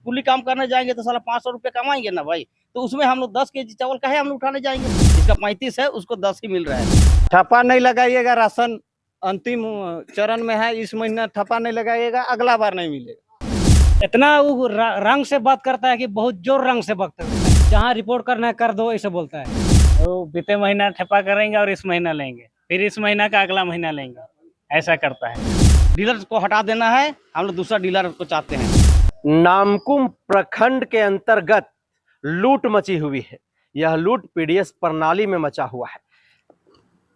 कुली काम करने जाएंगे तो साला 500 रुपये कमाएंगे ना भाई। तो उसमें हम लोग 10 केजी चावल काहे हम लोग उठाने जाएंगे। इसका 35 है, उसको 10 ही मिल रहा है। ठप्पा नहीं लगाइएगा, राशन अंतिम चरण में है। इस महीना ठप्पा नहीं लगाइएगा, अगला बार नहीं मिलेगा। इतना वो रंग से बात करता है कि बहुत जोर रंग से बात करता है। जहाँ रिपोर्ट करना है कर दो, ऐसे बोलता है। तो बीते महीना ठप्पा करेंगे और इस महीना लेंगे, फिर इस महीना का अगला महीना लेंगे, ऐसा करता है। डीलर को हटा देना है, हम लोग दूसरा डीलर को चाहते हैं। नामकुम प्रखंड के अंतर्गत लूट मची हुई है। यह लूट पीडीएस प्रणाली में मचा हुआ है।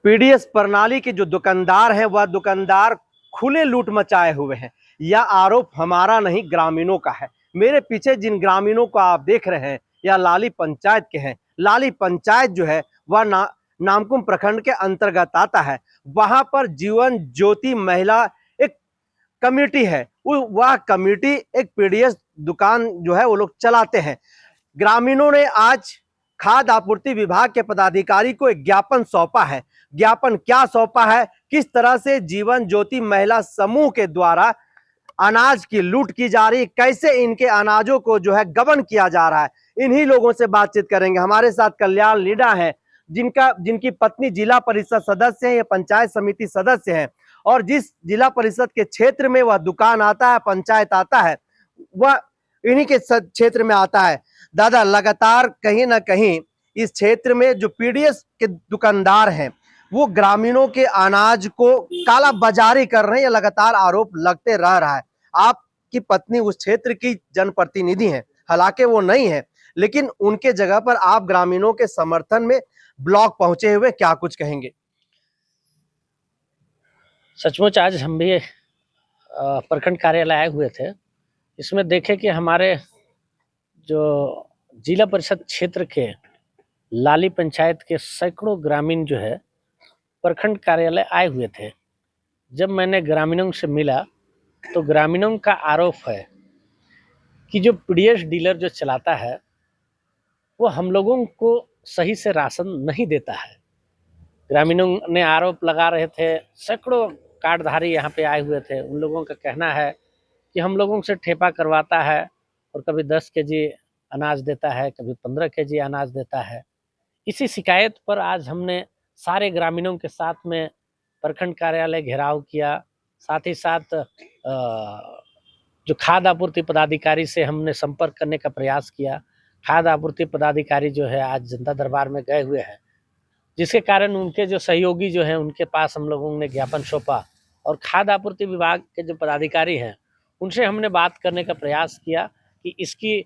पीडीएस प्रणाली के जो दुकानदार हैं वह दुकानदार खुले लूट मचाए हुए हैं। यह आरोप हमारा नहीं, ग्रामीणों का है। मेरे पीछे जिन ग्रामीणों को आप देख रहे हैं यह लाली पंचायत के हैं। लाली पंचायत जो है वह नामकुम प्रखंड के अंतर्गत आता है। वहां पर जीवन ज्योति महिला एक कमेटी है। वह कमेटी एक पीडीएस दुकान जो है वो लोग चलाते हैं। ग्रामीणों ने आज खाद्य आपूर्ति विभाग के पदाधिकारी को एक ज्ञापन सौंपा है। ज्ञापन क्या सौंपा है, किस तरह से जीवन ज्योति महिला समूह के द्वारा अनाज की लूट की जा रही, कैसे इनके अनाजों को जो है गबन किया जा रहा है, इन्हीं लोगों से बातचीत करेंगे। हमारे साथ कल्याण लीडा है, जिनकी पत्नी जिला परिषद सदस्य है, ये पंचायत समिति सदस्य है, और जिस जिला परिषद के क्षेत्र में वह दुकान आता है, पंचायत आता है, वह इन्हीं के क्षेत्र में आता है। दादा, लगातार कहीं ना कहीं इस क्षेत्र में जो पीडीएस के दुकानदार हैं वो ग्रामीणों के अनाज को काला बाजारी कर रहे हैं, ये लगातार आरोप लगते रह रहा है। आपकी पत्नी उस क्षेत्र की जनप्रतिनिधि हैं, हालांकि वो नहीं है, लेकिन उनके जगह पर आप ग्रामीणों के समर्थन में ब्लॉक पहुंचे हुए, क्या कुछ कहेंगे? सचमुच आज हम भी प्रखंड कार्यालय आए हुए थे। इसमें देखे कि हमारे जो जिला परिषद क्षेत्र के लाली पंचायत के सैकड़ों ग्रामीण जो है प्रखंड कार्यालय आए हुए थे। जब मैंने ग्रामीणों से मिला तो ग्रामीणों का आरोप है कि जो पीडीएस डीलर जो चलाता है वो हम लोगों को सही से राशन नहीं देता है। ग्रामीणों ने आरोप लगा रहे थे, सैकड़ों कार्डधारी यहाँ पे आए हुए थे। उन लोगों का कहना है कि हम लोगों से ठेपा करवाता है और कभी 10 केजी अनाज देता है, कभी 15 केजी अनाज देता है। इसी शिकायत पर आज हमने सारे ग्रामीणों के साथ में प्रखंड कार्यालय घेराव किया। साथ ही साथ जो खाद्य आपूर्ति पदाधिकारी से हमने संपर्क करने का प्रयास किया। खाद्य आपूर्ति पदाधिकारी जो है आज जनता दरबार में गए हुए हैं, जिसके कारण उनके जो सहयोगी जो हैं उनके पास हम लोगों ने ज्ञापन सौंपा और खाद्य आपूर्ति विभाग के जो पदाधिकारी हैं उनसे हमने बात करने का प्रयास किया कि इसकी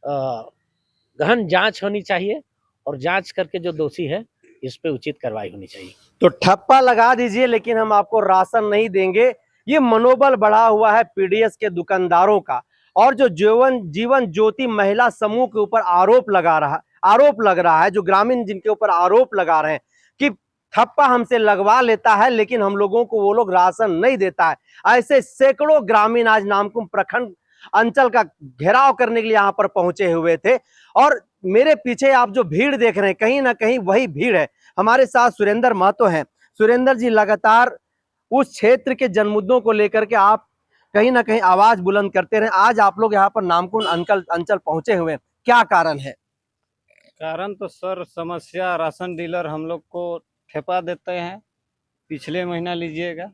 गहन जांच होनी चाहिए और जांच करके जो दोषी है इस पे उचित कार्रवाई होनी चाहिए। तो ठप्पा लगा दीजिए लेकिन हम आपको राशन नहीं देंगे, ये मनोबल बढ़ा हुआ है पीडीएस के दुकानदारों का। और जो जीवन ज्योति महिला समूह के ऊपर आरोप लग रहा है, जो ग्रामीण जिनके ऊपर आरोप लगा रहे हैं कि ठप्पा हमसे लगवा लेता है लेकिन हम लोगों को वो लोग राशन नहीं देता है। ऐसे सैकड़ों ग्रामीण आज नामकुम प्रखंड अंचल का घेराव करने के लिए यहाँ पर पहुंचे हुए थे। और मेरे पीछे आप जो भीड़ देख रहे हैं कहीं ना कहीं वही भीड़ है। हमारे साथ सुरेंद्र महतो हैं। सुरेंद्र जी, लगातार उस क्षेत्र के जनमुद्दों को लेकर के आप कहीं ना कहीं आवाज बुलंद करते रहे। आज आप लोग यहाँ पर नामकुम अंचल पहुंचे हुए हैं, क्या कारण है? कारण तो सर समस्या, राशन डीलर हम लोग को ठेपा देते हैं। पिछले महीना लीजिएगा,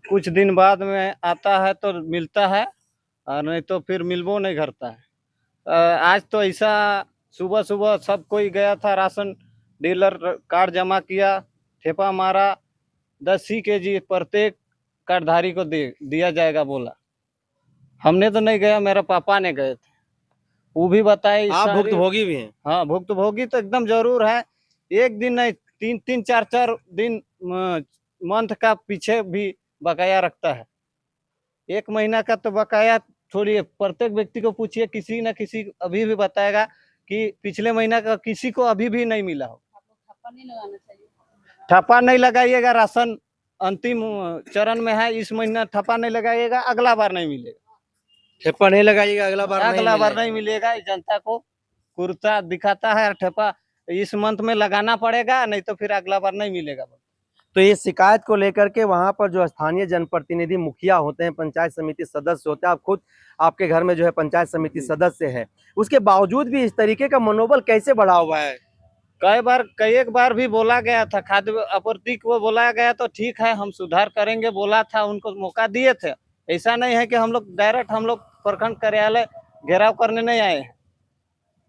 कुछ दिन बाद में आता है तो मिलता है और नहीं तो फिर मिलबो नहीं करता है। आज तो ऐसा सुबह सुबह सब कोई गया था, राशन डीलर कार्ड जमा किया, ठेपा मारा, 10 ही केजी प्रत्येक कार्डधारी को दिया जाएगा बोला। हमने तो नहीं गया, मेरे पापा ने गए थे, वो भी बताए। आप भुक्तभोगी भी हैं? हाँ, भुक्तभोगी तो एकदम जरूर है। एक दिन नहीं, 3-3, 4-4 दिन मंथ का पीछे भी बकाया रखता है। 1 महीना का तो बकाया छोड़िए, प्रत्येक व्यक्ति को पूछिए, किसी न किसी अभी भी बताएगा कि पिछले महीना का किसी को अभी भी नहीं मिला हो। ठप्पा नहीं लगाइएगा, राशन अंतिम चरण में है। इस महीना ठप्पा नहीं लगाइएगा, अगला बार नहीं मिलेगा। ठेपा नहीं लगाइएगा, अगला बार नहीं मिलेगा। जनता को कुर्ता दिखाता है, ठेपा इस मंथ में लगाना पड़ेगा, नहीं तो फिर अगला बार नहीं मिलेगा। तो ये शिकायत को लेकर के वहां पर जो स्थानीय जनप्रतिनिधि मुखिया होते हैं, पंचायत समिति सदस्य होते हैं, आप खुद आपके घर में जो है पंचायत समिति सदस्य है, उसके बावजूद भी इस तरीके का मनोबल कैसे बढ़ा हुआ है? कई एक बार भी बोला गया था, खाद्य आपूर्ति को बोला गया तो ठीक है हम सुधार करेंगे बोला था, उनको मौका दिए थे। ऐसा नहीं है कि हम लोग डायरेक्ट हम लोग प्रखंड कार्यालय घेराव करने नहीं आए हैं।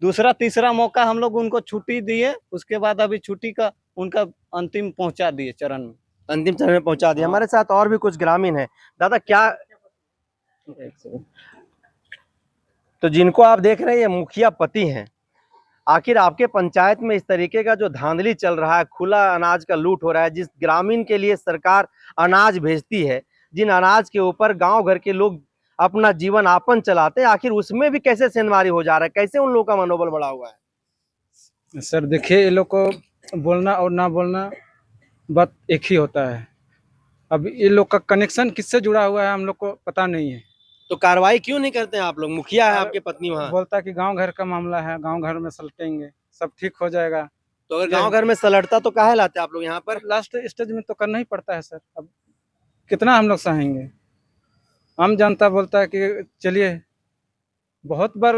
दूसरा तीसरा मौका हम लोग उनको छुट्टी दिए, उसके बाद अभी छुट्टी का उनका अंतिम पहुंचा दिए चरण में, अंतिम चरण में पहुंचा दिया। हाँ। हमारे साथ और भी कुछ ग्रामीण है। दादा क्या, तो जिनको आप देख रहे हैं ये मुखिया पति हैं, आखिर आपके पंचायत में इस तरीके का जो धांधली चल रहा है, खुला अनाज का लूट हो रहा है, जिस ग्रामीण के लिए सरकार अनाज भेजती है, जिन अनाज के ऊपर गांव घर के लोग अपना जीवन यापन चलाते हैं, आखिर उसमें भी कैसे सेंधमारी हो जा रहा है, कैसे उन लोगों का मनोबल बढ़ा हुआ है? सर देखिए, ये लोग को बोलना और ना बोलना बात एक ही होता है। अब ये लोग का कनेक्शन किससे जुड़ा हुआ है हम लोग को पता नहीं है। तो कार्रवाई क्यों नहीं करते हैं आप लोग? मुखिया है आपके पत्नी वहाँ, बोलता कि गांव घर का मामला है, गांव घर में सलटेंगे, सब ठीक हो जाएगा। तो अगर गांव घर में सलटता तो काहे लाते आप लोग यहाँ पर? लास्ट स्टेज में तो करना ही पड़ता है सर। अब कितना हम लोग सहेंगे? हम जनता बोलता है कि चलिए, बहुत बार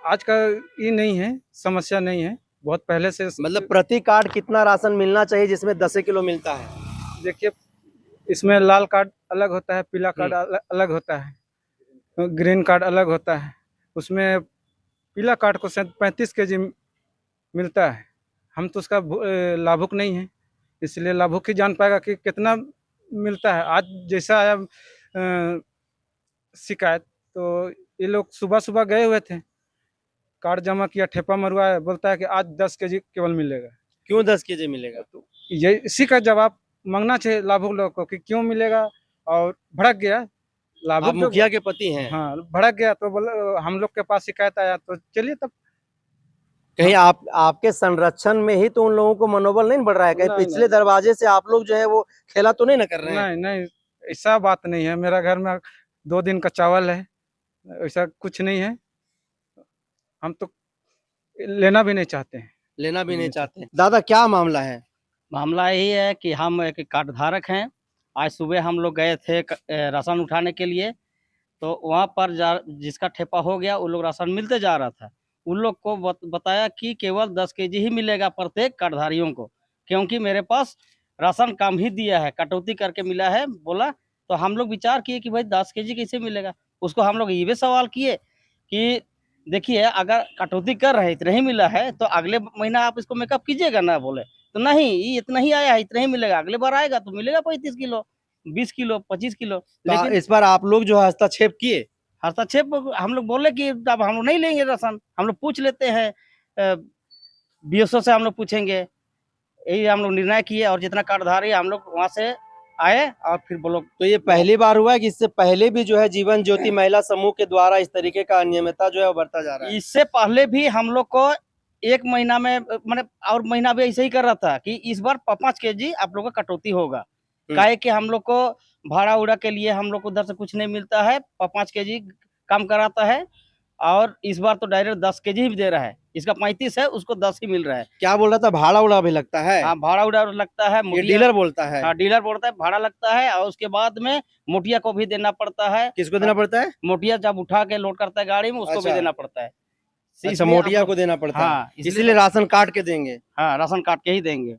आज का ये नहीं है, समस्या नहीं है, बहुत पहले से। मतलब प्रति कार्ड कितना राशन मिलना चाहिए जिसमें 10 किलो मिलता है? देखिए, इसमें लाल कार्ड अलग होता है, पीला कार्ड अलग होता है, ग्रीन कार्ड अलग होता है। उसमें पीला कार्ड को शायद 35 kg मिलता है। हम तो उसका लाभुक नहीं है, इसलिए लाभुक ही जान पाएगा कि कितना मिलता है। आज जैसा आया शिकायत, तो ये लोग सुबह सुबह गए हुए थे, कार्ड जमा किया, ठेपा मरवाया, बोलता है कि आज 10 kg केवल मिलेगा। क्यों 10 केजी मिलेगा? तो ये इसी का जवाब मांगना चाहिए लाभुक लोगों को कि क्यों मिलेगा। और भड़क गया आप लाभुक, मुखिया के पति हैं। हाँ भड़क गया तो बोला हम लोग के पास शिकायत आया, तो चलिए तब। कहीं आपके संरक्षण में ही तो उन लोगों को मनोबल नहीं बढ़ रहा है? कहीं नहीं, पिछले दरवाजे से आप लोग जो है वो खेला तो नहीं ना कर रहे हैं? नहीं नहीं, ऐसा बात नहीं है। मेरा घर में 2 दिन का चावल है, ऐसा कुछ नहीं है। हम तो लेना भी नहीं चाहते हैं। लेना भी नहीं चाहते। दादा क्या मामला है? मामला यही है कि हम एक कार्ड धारक हैं। आज सुबह हम लोग गए थे राशन उठाने के लिए, तो वहाँ पर जिसका ठेपा हो गया, वो लोग राशन मिलते जा रहा था। उन लोग को बताया कि केवल 10 kg ही मिलेगा प्रत्येक कार्डधारियों को, क्योंकि मेरे पास राशन कम ही दिया है, कटौती करके मिला है बोला। तो हम लोग विचार किए कि भाई 10 kg कैसे मिलेगा। उसको हम लोग ये भी सवाल किए कि देखिए, अगर कटौती कर रहे इतना ही मिला है तो अगले महीना आप इसको मेकअप कीजिएगा ना। बोले तो नहीं, ये इतना ही आया है, इतना ही मिलेगा, अगले बार आएगा तो मिलेगा 35 किलो, 20 किलो, 25 किलो। लेकिन इस बार आप लोग जो है हस्तक्षेप किए? हस्तक्षेप हम लोग बोले कि अब हम लोग नहीं लेंगे राशन, हम लोग पूछ लेते हैं, बीएसओ से हम लोग पूछेंगे। यही हम लोग निर्णय किए और जितना कार्डधारी हम लोग वहाँ से आए और फिर बोलो। तो ये पहली बार हुआ है कि इससे पहले भी जो है जीवन ज्योति महिला समूह के द्वारा इस तरीके का अनियमितता जो है बढ़ता जा रहा है? इससे पहले भी हम लोग को 1 महीना में मैंने और महीना भी ऐसे ही कर रहा था कि इस बार 5 kg आप लोग का कटौती होगा। काहे कि हम लोग को भाड़ा उड़ा के लिए हम लोग को उधर से कुछ नहीं मिलता है, 5 kg काम कराता है। और इस बार तो डायरेक्ट 10 kg ही दे रहा है। इसका 35 है, उसको 10 ही मिल रहा है। क्या बोल रहा था? भाड़ा उड़ा भी लगता है? हाँ, भाड़ा उड़ा लगता है। ये डीलर बोलता है? हाँ, डीलर बोलता है भाड़ा लगता है, और उसके बाद में मोटिया को भी देना पड़ता है। किसको देना पड़ता है? मोटिया जब उठा के लोड करता है गाड़ी में, उसको अच्छा। भी देना पड़ता है। अच्छा, मोटिया को देना पड़ता है। हाँ, इसलिए राशन काट के देंगे? हाँ, राशन काट के ही देंगे।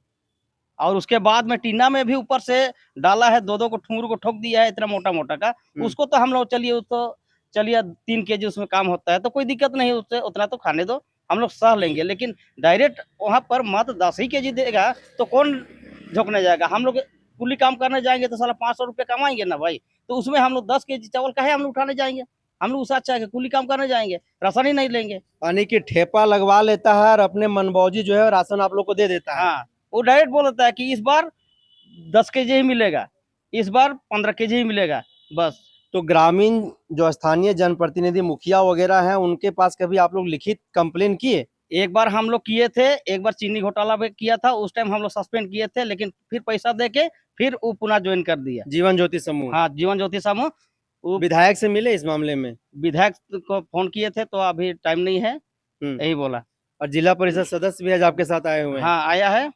और उसके बाद में टीना में भी ऊपर से डाला है, 2-2 को ठुंगरू को ठोक दिया है, इतना मोटा मोटा का। उसको तो हम लोग चलिए 3 kg उसमें काम होता है तो कोई दिक्कत नहीं, उससे उतना तो खाने दो, हम लोग सह लेंगे। लेकिन डायरेक्ट वहाँ पर मात्र 10 ही kg देगा तो कौन झोंकने जाएगा? हम लोग कुली काम करने जाएंगे तो साला 500 रुपये कमाएंगे ना भाई। तो उसमें हम लोग 10 kg चावल काहे हम लोग उठाने जाएंगे? हम लोग उससे अच्छा है कि कुली काम करने जाएंगे, राशन ही नहीं लेंगे। यानी कि ठेपा लगवा लेता है और अपने मनमौजी जो है राशन आप लोग को दे देता है। हाँ, वो डायरेक्ट बोलता है कि इस बार 10 kg ही मिलेगा, इस बार 15 kg ही मिलेगा, बस। तो ग्रामीण जो स्थानीय जनप्रतिनिधि मुखिया वगैरह हैं, उनके पास कभी आप लोग लिखित कंप्लेन किए? एक बार हम लोग किए थे, एक बार चीनी घोटाला भी किया था, उस टाइम हम लोग सस्पेंड किए थे, लेकिन फिर पैसा देके फिर वो पुनः ज्वाइन कर दिया। जीवन ज्योति समूह? हाँ, जीवन ज्योति समूह। वो विधायक से मिले इस मामले में? विधायक को फोन किए थे तो अभी टाइम नहीं है, यही बोला। और जिला परिषद सदस्य भी आज आपके साथ आए हुए हैं? हाँ, आया है।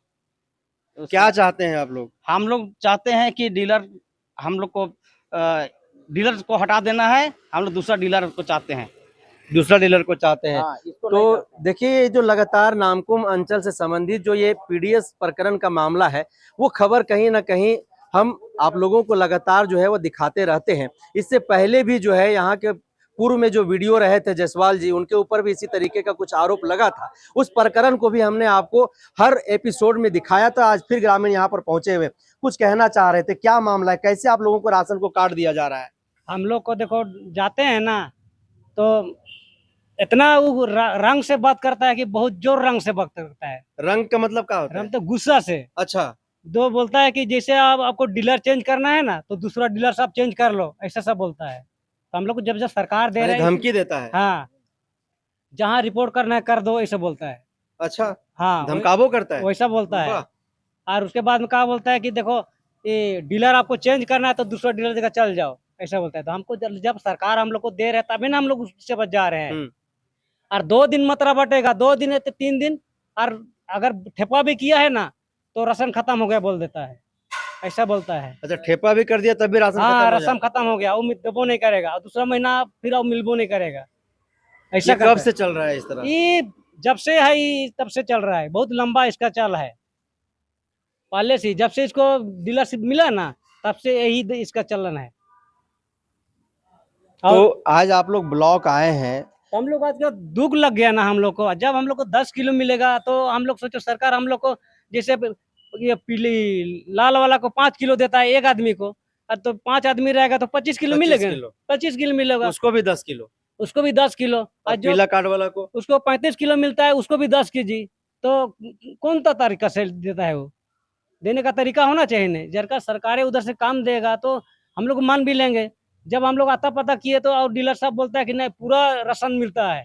क्या चाहते हैं आप लोग? हम लोग चाहते हैं कि डीलर हम लोग को डीलर को हटा देना है, हम लोग दूसरा डीलर को चाहते हैं। दूसरा डीलर को चाहते हैं। हाँ, इसको नहीं चाहते। तो देखिए, ये जो लगातार नामकुम अंचल से संबंधित जो ये पीडीएस प्रकरण का मामला है, वो खबर कहीं ना कहीं हम आप लोगों को लगातार जो है वो दिखाते रहते हैं। इससे पहले भी जो है यहाँ के पूर्व में जो वीडियो रहे थे जायसवाल जी, उनके ऊपर भी इसी तरीके का कुछ आरोप लगा था। उस प्रकरण को भी हमने आपको हर एपिसोड में दिखाया था। आज फिर ग्रामीण यहाँ पर पहुंचे हुए कुछ कहना चाह रहे थे। क्या मामला है, कैसे आप लोगों को राशन को काट दिया जा रहा है? हम लोग को देखो जाते हैं ना, तो इतना वो रंग से बात करता है कि बहुत जोर रंग से बात करता है। रंग का मतलब क्या होता है? रंग तो गुस्सा से। अच्छा, दो बोलता है कि जैसे आपको डीलर चेंज करना है ना, तो दूसरा डीलर सब चेंज कर लो, ऐसा सब बोलता है। तो हम लोग को जब जब सरकार दे रहे हैं, धमकी देता है। हाँ, जहाँ रिपोर्ट करना है कर दो, ऐसा बोलता है। अच्छा, हाँ, धमकावो करता है। वैसा बोलता है। वाह। और उसके बाद में क्या बोलता है कि देखो ये डीलर आपको चेंज करना है तो दूसरा डीलर जगह चल जाओ, ऐसा बोलता है। तो हमको जब सरकार हम लोग को दे रहे है तभी ना हम लोग उससे बच जा रहे हैं। और 2 दिन मतलब बटेगा, 2 दिन है तो 3 दिन, और अगर ठेपा भी किया है ना तो राशन खत्म हो गया बोल देता है, ऐसा बोलता है। अच्छा, ठेपा भी कर दिया तब भी राशन हाँ, खत्म हो राशन जाता खत्म हो गया, वो देबो नहीं करेगा, और दूसरा महीना फिर वो मिलबो नहीं करेगा, है। ऐसा ये कब से चल रहा है इस तरह? ये जब से है ये तब से चल रहा है, बहुत लंबा इसका चल है। पहले से जब से इसको डीलरशिप मिला ना, तब से यही इसका चलन है। तो आज आप लोग ब्लॉक आए हैं, तो हम लोग आज का दुख लग गया ना हम लोग को। जब हम लोग को 10 किलो मिलेगा तो हम लोग सोचो सरकार हम लोग को जैसे ये पीली लाल वाला को 5 किलो देता है एक आदमी को, और तो 5 आदमी रहेगा तो 25 किलो 25 मिलेगा। किलो। 25 किलो मिलेगा, उसको भी 10 किलो, उसको भी 10 किलो, और और जो पीला कार्ड वाला को उसको 35 किलो मिलता है उसको भी 10 केजी। तो कौन सा तरीका से देता है? वो देने का तरीका होना चाहिए। नहीं, जब सरकारें उधर से काम देगा तो हम लोग मान भी लेंगे। जब हम लोग आता पता किए तो और डीलर साहब बोलता है कि नहीं पूरा राशन मिलता है,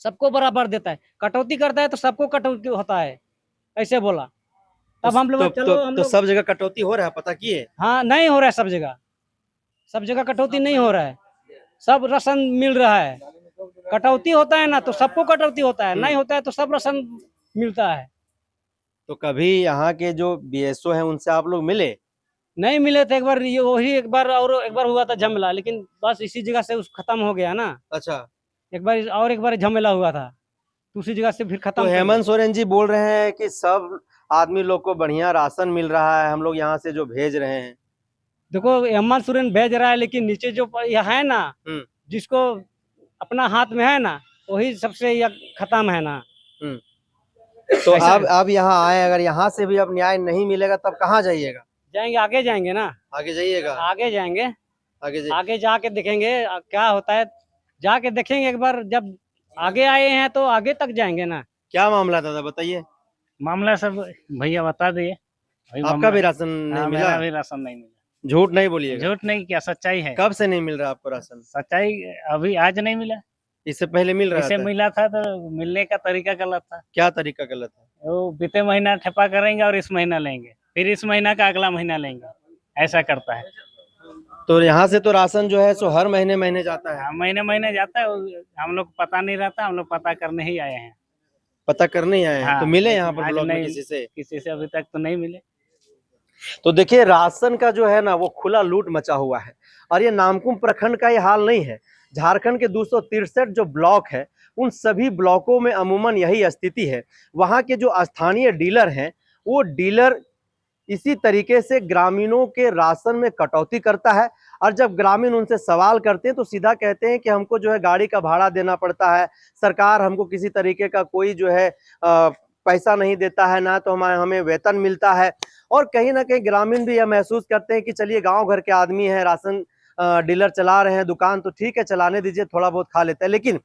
सबको बराबर देता है, कटौती करता है तो सबको कटौती होता है, ऐसे बोला। तब हम लोग चलो हम तो लोग सब जगह कटौती हो रहा है, पता किए? हाँ, नहीं हो रहा है सब जगह, सब जगह कटौती नहीं हो रहा है, सब राशन मिल रहा है। कटौती होता है ना तो सबको कटौती होता है, नहीं होता है तो सब राशन मिलता है। तो कभी यहाँ के जो बीएसओ हैं उनसे आप लोग मिले? नहीं मिले थे, एक बार ये वही एक बार और एक बार हुआ था झमेला, लेकिन बस इसी जगह से उस खत्म हो गया ना। अच्छा, एक बार और एक बार झमेला हुआ था, दूसरी जगह से फिर तो खत्म। हेमंत सोरेन जी बोल रहे हैं कि सब आदमी लोग को बढ़िया राशन मिल रहा है, हम लोग यहाँ से जो भेज रहे हैं। देखो हेमंत सोरेन भेज रहा है, लेकिन नीचे जो यह है ना, जिसको अपना हाथ में है ना, वही सबसे यह खत्म है ना। तो अब यहाँ आए, अगर यहाँ से भी अब न्याय नहीं मिलेगा तब कहाँ जाइएगा? जाएंगे, आगे जाएंगे ना, आगे जाइएगा? आगे जाएंगे, आगे आगे जाके देखेंगे क्या होता है, जाके देखेंगे एक बार। जब आगे आए हैं तो आगे तक जाएंगे ना। क्या मामला था बताइए? मामला सब भैया बता दिए। आपका भी राशन नहीं मिला? मेरा भी राशन नहीं मिला। झूठ नहीं बोलिएगा। झूठ नहीं, क्या सच्चाई है। कब से नहीं मिल रहा आपको राशन? सच्चाई अभी आज नहीं मिला, इससे पहले मिल रहा इसे था? मिला था तो मिलने का तरीका गलत था। क्या तरीका गलत है? वो बीते महीना ठेपा करेंगे और इस महीना लेंगे, फिर इस महीना का अगला महीना लेंगे, ऐसा करता है। तो यहाँ से तो राशन जो है सो हर महीने महीने जाता है? महीने महीने जाता है, हम लोग पता नहीं रहता, हम लोग पता करने ही आए हैं। पता करने ही आए हैं? हाँ, तो मिले यहाँ पर आज ब्लॉक में नहीं, किसी से? अभी तक तो नहीं मिले। तो देखिए, राशन का जो है ना वो खुला लूट मचा हुआ है। और ये नामकुम प्रखंड का ये हाल नहीं है, झारखंड के 263 जो ब्लॉक है उन सभी ब्लॉकों में अमूमन यही स्थिति है। वहाँ के जो स्थानीय डीलर हैं, वो डीलर इसी तरीके से ग्रामीणों के राशन में कटौती करता है। और जब ग्रामीण उनसे सवाल करते हैं तो सीधा कहते हैं कि हमको जो है गाड़ी का भाड़ा देना पड़ता है, सरकार हमको किसी तरीके का कोई जो है पैसा नहीं देता है, ना तो हमें वेतन मिलता है। और कहीं ना कहीं ग्रामीण भी यह महसूस करते हैं कि चलिए गांव घर के आदमी हैं, राशन डीलर चला रहे हैं दुकान, तो ठीक है चलाने दीजिए, थोड़ा बहुत खा लेते हैं। लेकिन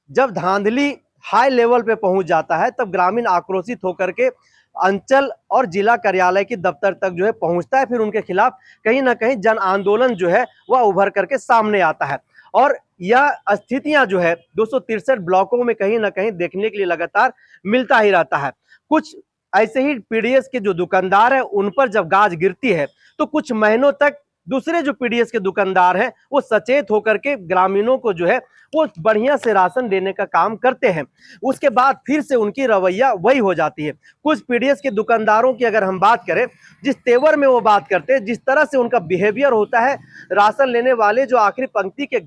जब धांधली हाई लेवल पे पहुंच जाता है तब ग्रामीण आक्रोशित होकर के अंचल और जिला कार्यालय की दफ्तर तक जो है पहुंचता है। फिर उनके खिलाफ कहीं ना कहीं जन आंदोलन जो है वह उभर करके सामने आता है। और यह स्थितियां जो है 263 ब्लॉकों में कहीं ना कहीं देखने के लिए लगातार मिलता ही रहता है। कुछ ऐसे ही पीडीएस के जो दुकानदार है उन पर जब गाज गिरती है तो कुछ महीनों तक दूसरे जो पीडीएस के दुकानदार हैं वो सचेत होकर के ग्रामीणों को जो है वो बढ़िया से राशन देने का काम करते हैं। उसके बाद फिर से उनकी रवैया वही हो जाती है। कुछ पीडीएस के दुकानदारों की अगर हम बात करें, जिस तेवर में वो बात करते हैं, जिस तरह से उनका बिहेवियर होता है, राशन लेने वाले जो आखिरी पंक्ति के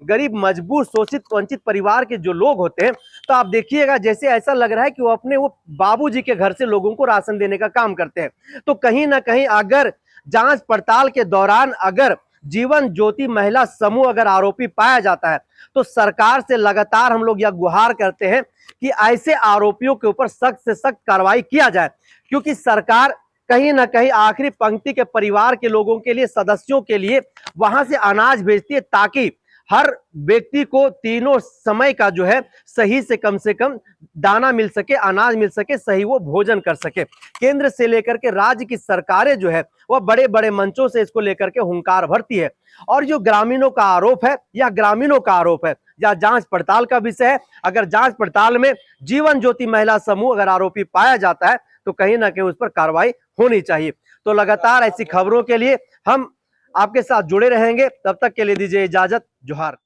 गरीब मजबूर शोषित वंचित परिवार के जो लोग होते हैं, तो आप देखिएगा जैसे ऐसा लग रहा है कि वो अपने वो बाबूजी के घर से लोगों को राशन देने का काम करते हैं। तो कहीं ना कहीं अगर जांच पड़ताल के दौरान अगर जीवन ज्योति महिला समूह अगर आरोपी पाया जाता है, तो सरकार से लगातार हम लोग यह गुहार करते हैं कि ऐसे आरोपियों के ऊपर सख्त से सख्त कार्रवाई किया जाए, क्योंकि सरकार कहीं ना कहीं आखिरी पंक्ति के परिवार के लोगों के लिए, सदस्यों के लिए वहां से अनाज भेजती है, ताकि हर व्यक्ति को तीनों समय का जो है सही से कम दाना मिल सके, अनाज मिल सके, सही वो भोजन कर सके। केंद्र से लेकर के राज्य की सरकारें जो है वह बड़े बड़े मंचों से इसको लेकर के हुंकार भरती है। और जो ग्रामीणों का आरोप है, यह ग्रामीणों का आरोप है या जांच पड़ताल का विषय है। अगर जांच पड़ताल में जीवन ज्योति महिला समूह अगर आरोपी पाया जाता है, तो कहीं ना कहीं उस पर कार्रवाई होनी चाहिए। तो लगातार ऐसी खबरों के लिए हम आपके साथ जुड़े रहेंगे। तब तक के लिए दीजिए इजाजत। जोहार।